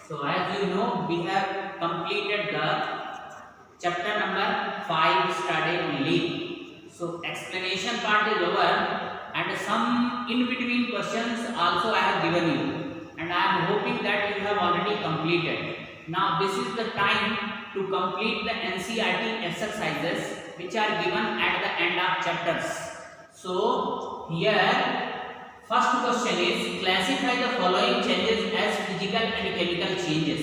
So as you know, we have completed the chapter number 5 study only. So explanation part is over and some in between questions also I have given you, and I am hoping that you have already completed. Now this is the time to complete the NCERT exercises which are given at the end of chapters. So here first question is classify the following changes as physical and chemical changes.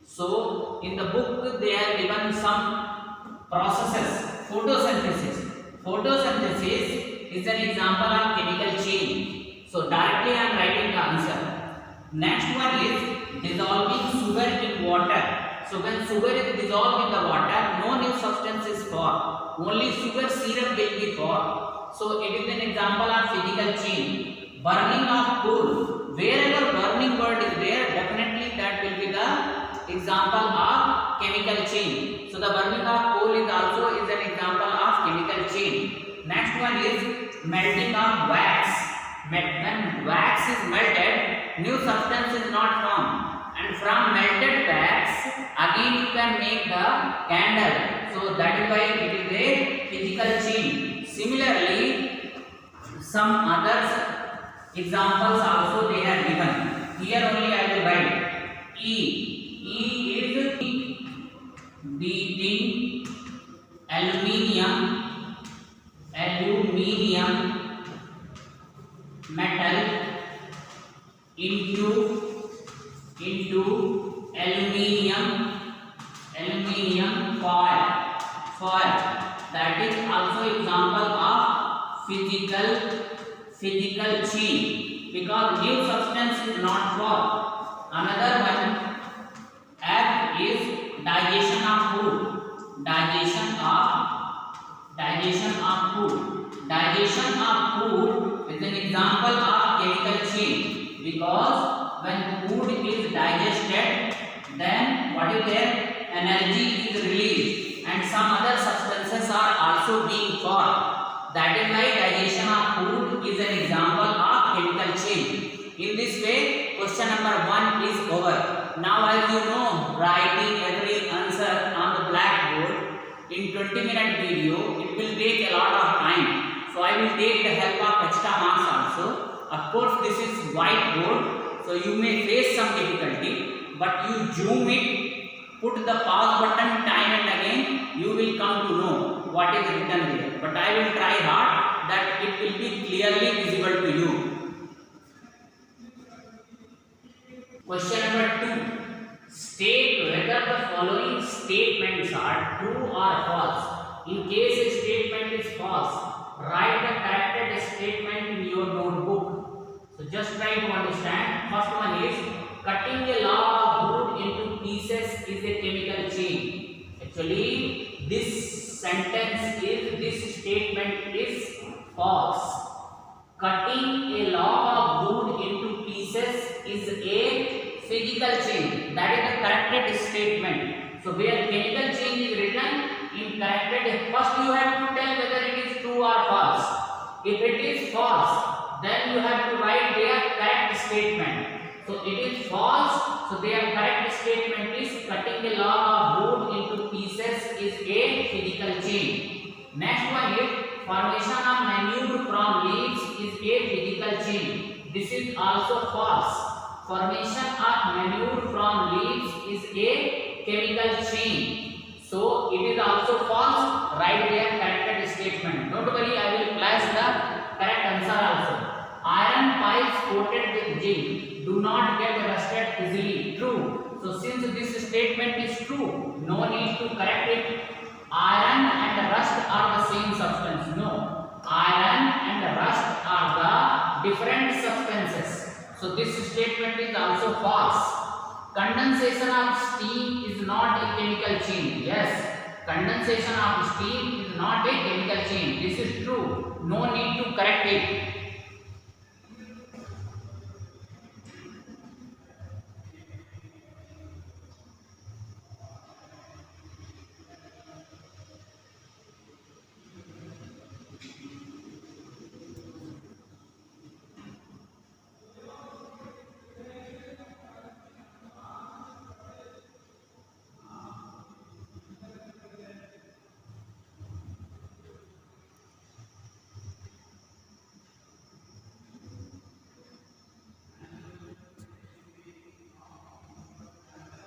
So in the book they have given some processes. Photosynthesis. Photosynthesis is an example of chemical change. So directly I am writing the answer. Next one is dissolving sugar in water. So when sugar is dissolved in the water, no new substance is formed. Only sugar syrup will be formed. So it is an example of physical change. Burning of coal. Wherever burning word is there, definitely that will be the example of chemical change. So the burning of coal is also an example of chemical change. Next one is melting of wax. When wax is melted, new substance is not formed, and from melted wax again you can make the candle. So that is why it is a physical change. Similarly, some others examples also they have given. Here only I will write E. E is beating aluminium metal into aluminium foil. That is also example of physical change, because new substance is not formed. Another one F is digestion of food. Digestion of food is an example of chemical change, because when food is digested, then what is there? Energy is released and some other substances are also being formed. That is why digestion of food is an example of chemical change. In this way, question number 1 is over. Now as you know, writing every answer on the blackboard in 20-minute video, it will take a lot of time. So I will take the help of extra marks also. Of course, this is whiteboard, so you may face some difficulty, but you zoom it, put the pause button time and again, you will come to know what is written there. But I will try hard that it will be clearly visible to you. Question number 2. State whether the following statements are true or false. In case a statement is false, write the corrected statement in your notebook. So just try to understand. First one is cutting a log of wood into pieces is a chemical change. Actually, this statement is false. Cutting a log of wood into pieces is a physical change. That is the corrected statement. So where chemical change is written in corrected, first you have to tell whether it is true or false. If it is false, then you have to write their correct statement. So it is false. So their correct statement is cutting a log of wood into pieces is a physical change. Next one is formation of manure from leaves is a physical change. This is also false. Formation of manure from leaves is a chemical change. So it is also false. Write their corrected statement. Don't worry, I will flash the correct answer also. Iron pipes coated with zinc do not get rusted easily. True. So since this statement is true, no need to correct it. Iron and rust are the same substance. No. Iron and rust are the different substances. So this statement is also false. Condensation of steam is not a chemical change. Yes. Condensation of steam is not a chemical change. This is true. No need to correct it.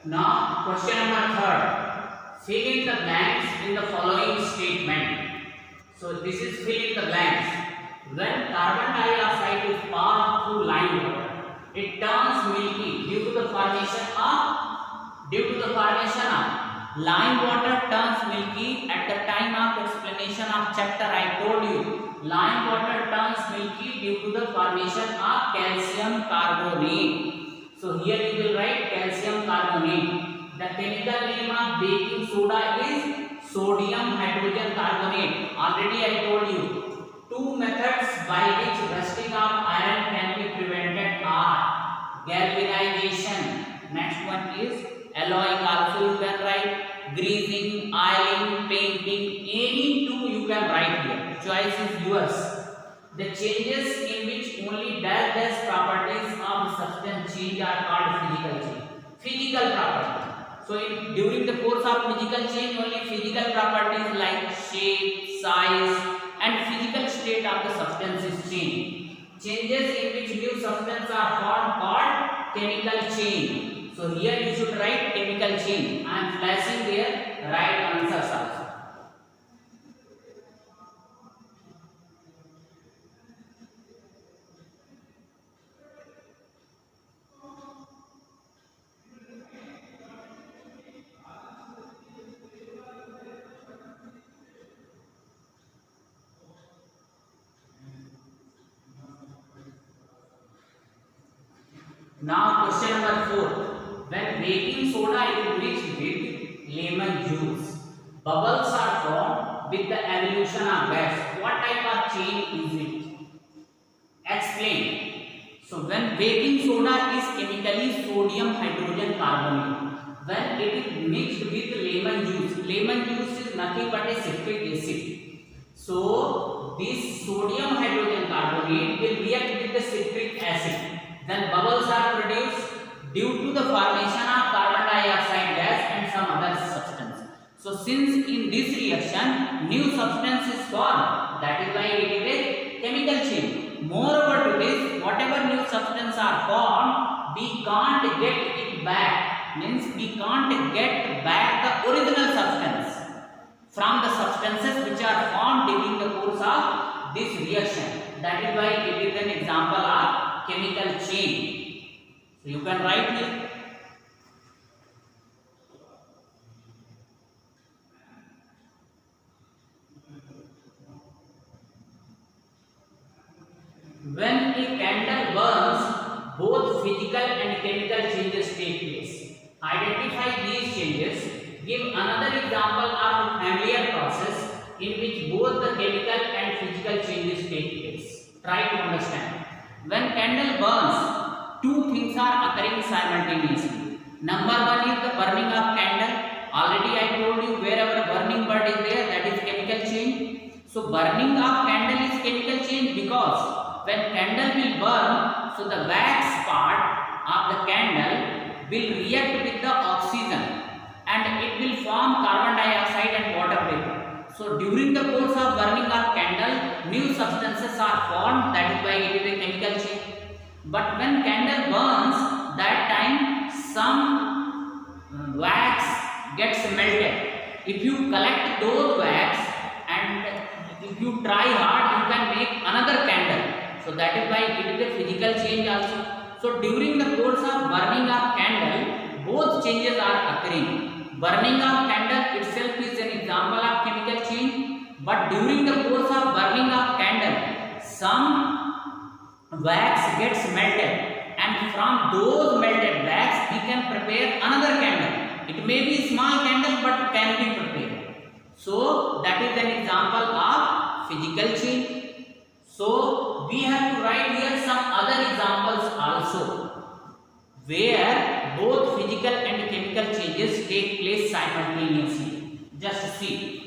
Now question number third. Fill in the blanks in the following statement. So this is fill in the blanks. When carbon dioxide is passed through lime water, it turns milky due to the formation of lime water turns milky. At the time of explanation of chapter I told you lime water turns milky due to the formation of calcium carbonate. So here you will write calcium carbonate. The chemical name of baking soda is sodium hydrogen carbonate. Already I told you two methods by which rusting of iron can be prevented are galvanization. Next one is alloying. Also you can write greasing, oiling, painting. Any two you can write here. Choice is yours. The changes in which only dash properties of substance change are called physical change. Physical property. So during the course of physical change, only physical properties like shape, size, and physical state of the substance is changed. Changes in which new substance are formed called chemical change. So here you should write chemical change. I am flashing there right answers also. Now question number 4. When baking soda is mixed with lemon juice, bubbles are formed with the evolution of gas. What type of chain is it? Explain. So when baking soda is chemically sodium hydrogen carbonate. When it is mixed with lemon juice is nothing but a citric acid. So this sodium hydrogen carbonate will react with the citric acid. Then bubbles are produced due to the formation of carbon dioxide gas and some other substance. So since in this reaction new substance is formed, that is why it is a chemical change. Moreover to this, whatever new substance are formed, we can't get it back. Means we can't get back the original substance from the substances which are formed during the course of this reaction. That is why it is an example of chemical change. So you can write here. When a candle burns, both physical and chemical changes take place. Identify these changes. Give another example of a familiar process in which both the chemical and physical changes take place. Try to understand. When candle burns, two things are occurring simultaneously. Number one is the burning of candle. Already I told you wherever burning bird is there, that is chemical change. So burning of candle is chemical change because when candle will burn, so the wax part of the candle will react with the oxygen and it will form carbon dioxide and water vapor. So during the course of burning of candle, new substances are formed, that is why it is a chemical change. But when candle burns, that time some wax gets melted. If you collect those wax and if you try hard, you can make another candle. So that is why it is a physical change also. So during the course of burning of candle, both changes are occurring. Burning of candle itself is an example of chemical change, but during the course of burning of candle, some wax gets melted, and from those melted wax we can prepare another candle. It may be small candle but can be prepared. So that is an example of physical change. So we have to write here some other examples also, where both physical and chemical changes take place simultaneously. Just see.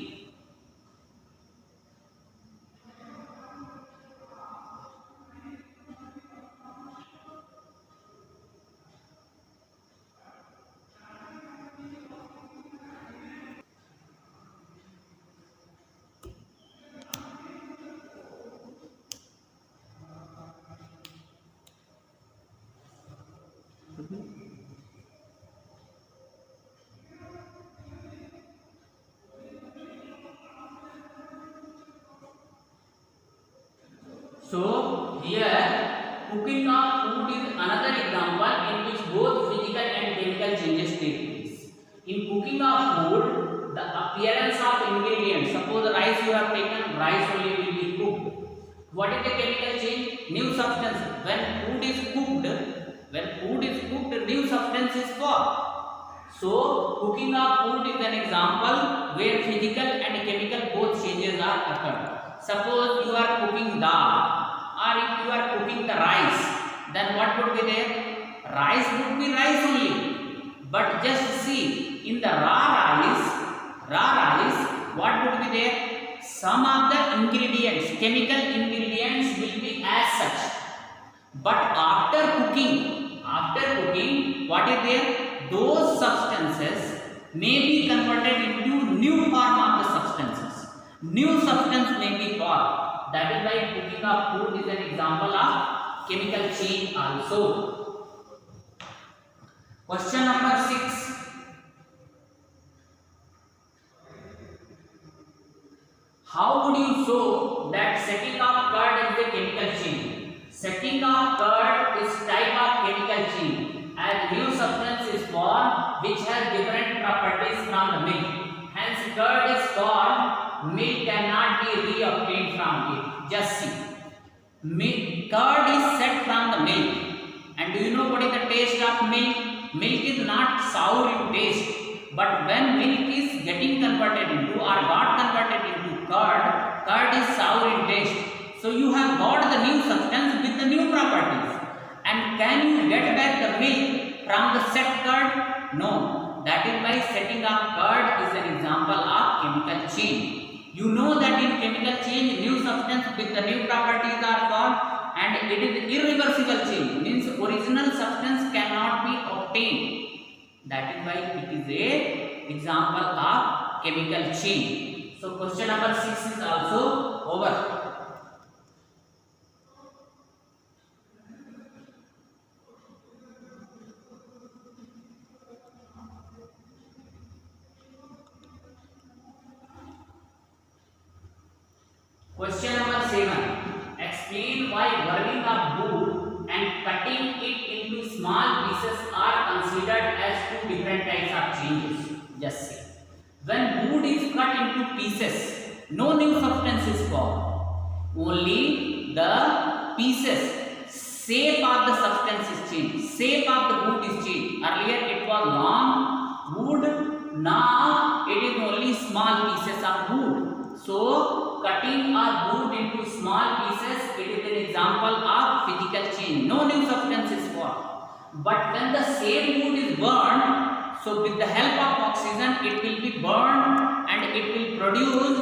So here cooking of food is another example in which both physical and chemical changes take place. In cooking of food, the appearance of ingredients, suppose rice you have taken, rice only will be cooked. What is the chemical change? New substance. When food is cooked, new substance is formed. So cooking of food is an example where physical and chemical both changes are occurred. Suppose you are cooking dal, or if you are cooking the rice, then what would be there? Rice would be rice only. But just see, in the raw rice, what would be there? Some of the ingredients, chemical ingredients will be as such. But after cooking, what is there? Those substances may be converted into new form of the substances. New substance may be formed. That is why cooking of food is an example of chemical change also. Question number 6. How would you show that setting of curd is a chemical change? Setting of curd is type of chemical change, as new substance is formed which has different properties from the milk. Hence curd is formed, milk cannot be re-obtained from it. Just see, curd is set from the milk, and do you know what is the taste of milk? Milk is not sour in taste, but when milk is getting converted into or got converted into curd is sour in taste. So you have got the new substance with the new properties. And can you get back the milk from the set curd? No. That is why setting of curd is an example of chemical change. You know that in chemical change, new substance with the new properties are formed, and it is irreversible change. Means original substance cannot be obtained. That is why it is a example of chemical change. So question number 6 is also over. Question number 7. Explain why burning of wood and cutting it into small pieces are considered as two different types of changes. Just see. When wood is cut into pieces, no new substance is formed. Only the pieces, shape of the substance is changed. Shape of the wood is changed. Earlier it was long wood, now it is only small pieces of wood. So cutting a wood into small pieces, it is an example of physical change. No new substance is formed. But when the same wood is burned, so with the help of oxygen, it will be burned and it will produce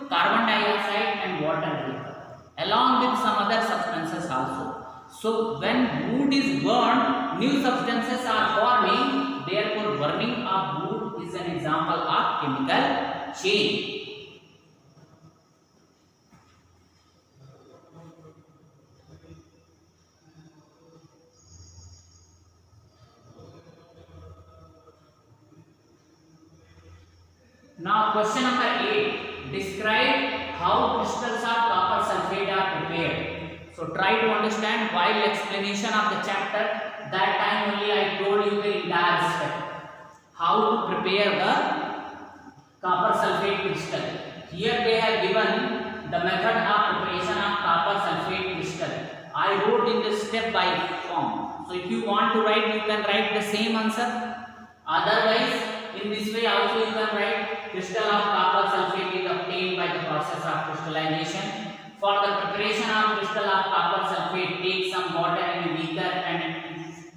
carbon dioxide and water vapor, along with some other substances also. So when wood is burned, new substances are forming. Therefore, burning of wood is an example of chemical change. Now question number 8. Describe how crystals of copper sulfate are prepared. So try to understand while explanation of the chapter. That time only I told you the entire step. How to prepare the copper sulfate crystal. Here they have given the method of preparation of copper sulfate crystal. I wrote in the step by form. So if you want to write, you can write the same answer. Otherwise, in this way also you can write crystal of copper sulfate is obtained by the process of crystallization. For the preparation of crystal of copper sulfate, take some water in a beaker and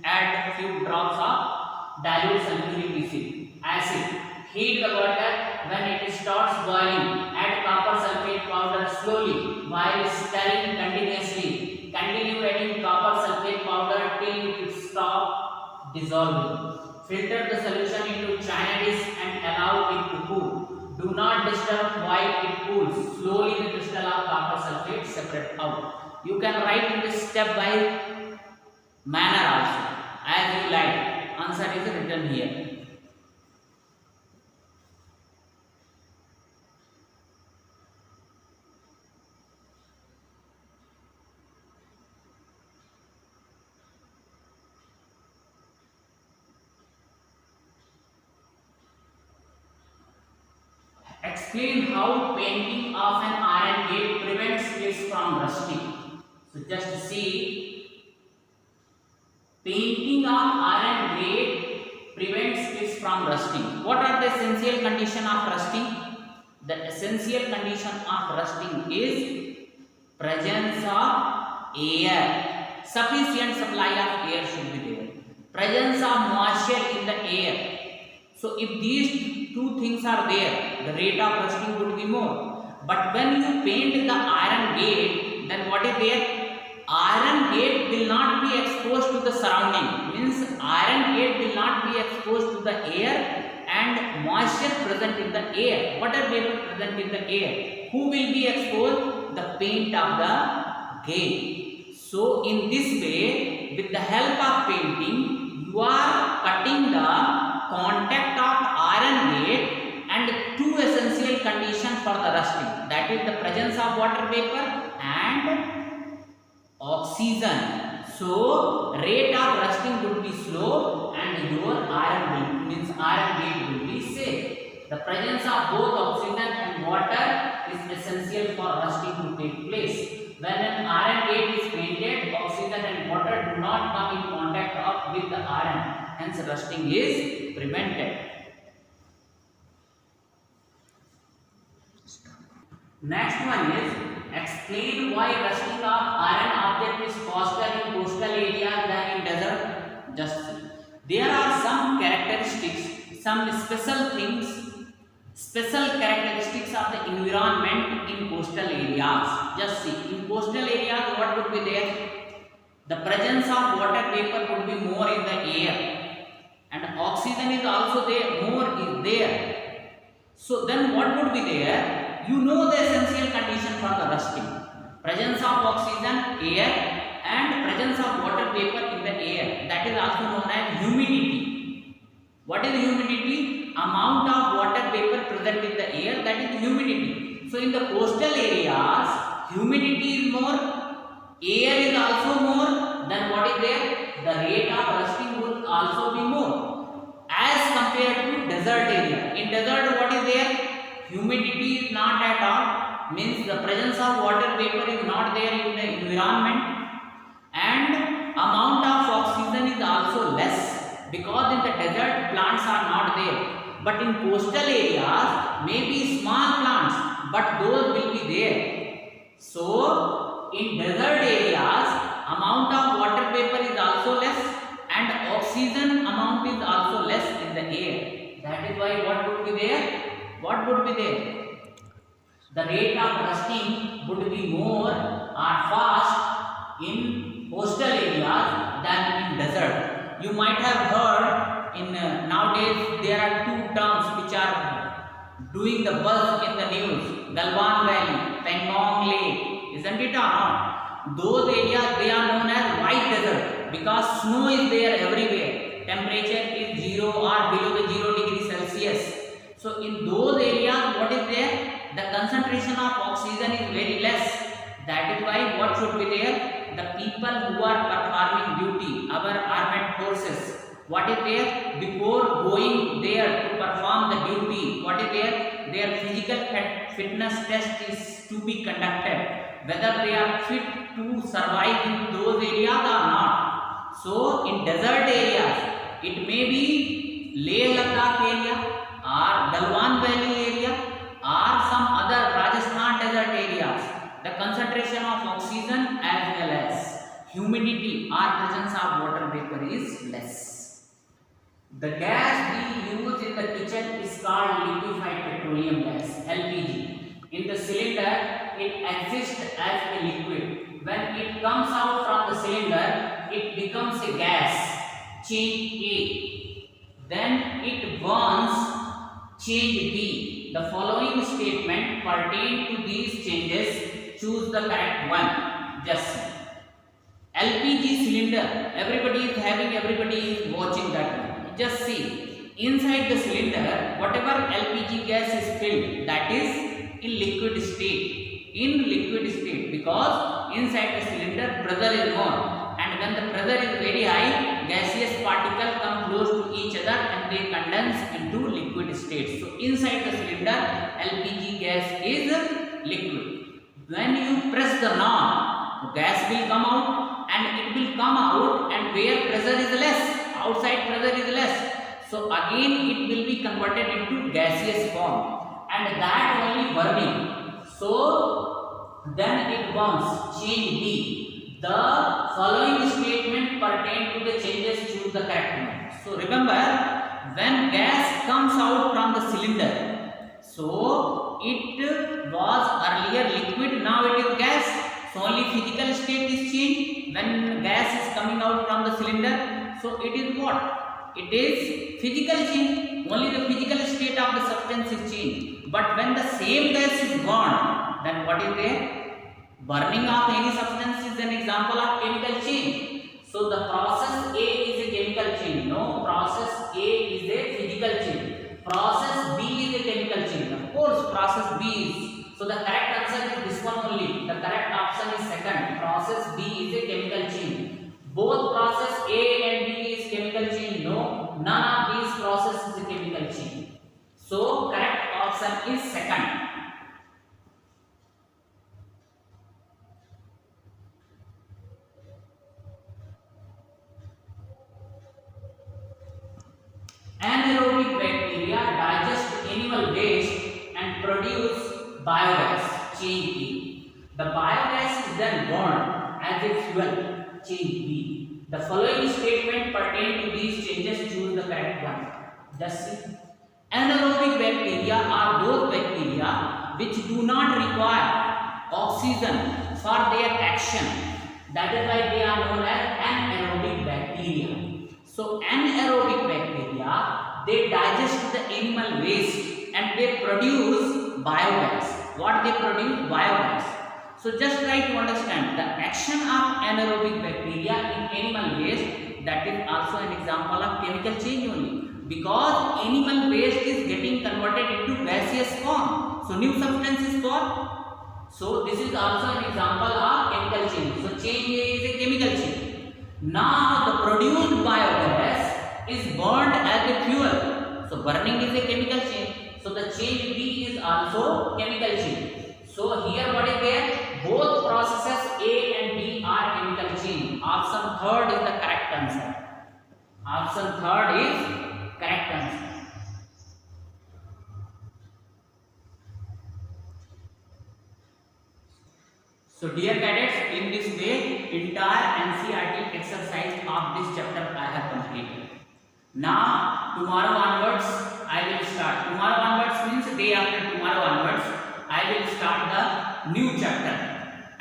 add a few drops of dilute sulfuric acid. Heat the water. When it starts boiling, add copper sulfate powder slowly while stirring continuously. Continue adding copper sulfate powder till it stops dissolving. Filter the solution into china dish and allow it to cool. Do not disturb while it cools. Slowly the crystal of copper sulfate separate out. You can write in this step by manner also, as you like. Answer is written here. explain how painting of an iron gate prevents it from rusting. So just see, painting of iron gate prevents it from rusting. What are the essential condition of rusting? The essential condition of rusting is presence of air. Sufficient supply of air should be there. Presence of moisture in the air. So if these two things are there, the rate of rusting would be more. But when you paint the iron gate, then what is there? Iron gate will not be exposed to the surrounding. Means iron gate will not be exposed to the air and moisture present in the air. Water vapor present in the air. Who will be exposed? The paint of the gate. So in this way, with the help of painting, you are cutting the contact of iron gate and two essential conditions for the rusting, that is the presence of water vapor and oxygen. So rate of rusting would be slow and your iron gate will be safe. The presence of both oxygen and water is essential for rusting to take place. When an iron gate is painted, oxygen and water do not come in contact with the iron. Hence rusting is prevented. Next one is explain why rusting of iron object is faster in coastal areas than in desert. Just see. There are some characteristics, some special characteristics of the environment in coastal areas. Just see. In coastal areas, what would be there? The presence of water vapor would be more in the air. And oxygen is also there, more is there. So then what would be there? You know the essential condition for the rusting. Presence of oxygen, air, and presence of water vapor in the air. That is also known as humidity. What is humidity? Amount of water vapor present in the air, that is humidity. So in the coastal areas, humidity is more, air is also more, then what is there? The rate of rusting will also be more as compared to desert area. In desert, what is there? Humidity is not at all, means the presence of water vapor is not there in the environment, and amount of oxygen is also less because in the desert plants are not there. But in coastal areas, maybe small plants, but those will be there. So in desert areas, amount of water vapor is also less and oxygen amount is also less in the air. That is why what would be there? What would be there? The rate of rusting would be more or fast in coastal areas than in desert. You might have heard in nowadays there are two terms which are doing the buzz in the news: Galwan Valley, Pangong Lake, isn't it or not? Those areas, they are known as white desert because snow is there everywhere. Temperature is 0 or below the 0 degree Celsius. So in those areas, what is there? The concentration of oxygen is very less. That is why what should be there? The people who are performing duty, our armed forces, what is there? Before going there to perform the duty, what is there? Their physical fitness test is to be conducted, whether they are fit to survive in those areas or not. So in desert areas, it may be Leh Ladakh area or Galwan Valley area or some other Rajasthan desert areas. The concentration of oxygen as well as humidity or presence of water vapor is less. The gas we use in the kitchen is called liquefied petroleum gas, LPG. In the cylinder, it exists as a liquid. When it comes out from the cylinder, it becomes a gas, change A. Then it burns, change B. The following statement pertain to these changes. Choose the correct one. Just see. LPG cylinder. Everybody is having, everybody is watching that one. Just see. Inside the cylinder, whatever LPG gas is filled, that is in liquid state. In liquid state, because inside the cylinder pressure is more, and when the pressure is very high, gaseous particles come close to each other and they condense into liquid state. state. So inside the cylinder, LPG gas is liquid. When you press the knob, gas will come out, and it will come out, and where pressure is less, outside pressure is less. So again it will be converted into gaseous form, and that only burning. So then it burns. Change B. The following statement pertain to the changes, choose the correct one. So remember, when gas comes out from the cylinder, so it was earlier liquid, now it is gas. So only physical state is changed when gas is coming out from the cylinder. So it is what? It is physical change. Only the physical state of the substance is changed. But when the same gas is burned, then what is there? Burning of any substance is an example of chemical change. So the process A is a chemical change. No, process A is a physical change. Process B is a chemical change. Of course, process B is. So the correct answer is this one only. The correct option is second. Process B is a chemical change. Both process A and B is chemical change. No, none of these processes is a chemical change. So correct option is second. Anaerobic bacteria digest animal waste and produce biogas. Change B. The biogas is then burned as a fuel. Change B. The following statement pertain to these changes, choose the correct one. Just see. Anaerobic bacteria are those bacteria which do not require oxygen for their action. That is why they are known as anaerobic bacteria. So anaerobic bacteria, they digest the animal waste and they produce biogas. What they produce? Biogas. So just try to understand the action of anaerobic bacteria in animal waste. That is also an example of chemical change only, because animal waste is getting converted into gaseous form. So new substance is formed. So this is also an example of chemical change. So change is a chemical change. Now the produced biogas is burned as a fuel. So burning is a chemical change. So the change B is also chemical change. So here what is there? Both processes A and B are chemical change. Option third is the correct answer. Option third is correct answer. So dear cadets, in this way entire NCERT exercise of this chapter I have completed. Now tomorrow onwards I will start. Tomorrow onwards means day after tomorrow onwards I will start the new chapter.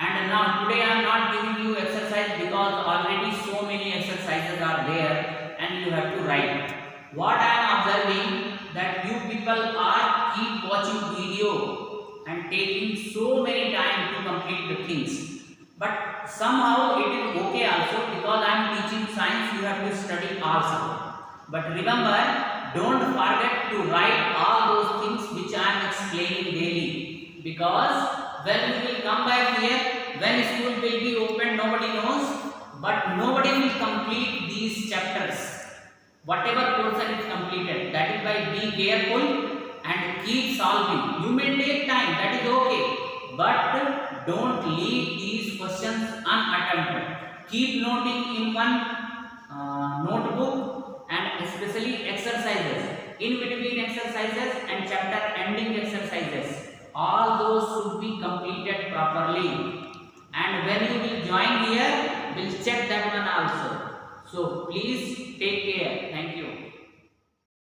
And now today I am not giving you exercise because already so many exercises are there and you have to write. What I am observing that you people are keep watching video and taking so many time to complete the things. But somehow it is okay also, because I am teaching science, you have to study also. But remember, don't forget to write all those things which I am explaining daily, because when you will come back here, when school will be open, nobody knows, but nobody will complete these chapters. Whatever portion is completed, that is why be careful and keep solving. You may take time, that is okay, but don't leave these questions unattempted. Keep noting in one notebook, and especially exercises, in between exercises and chapter ending exercises. All those should be completed properly. And when you will join here, we'll check that one also. So please take care. Thank you.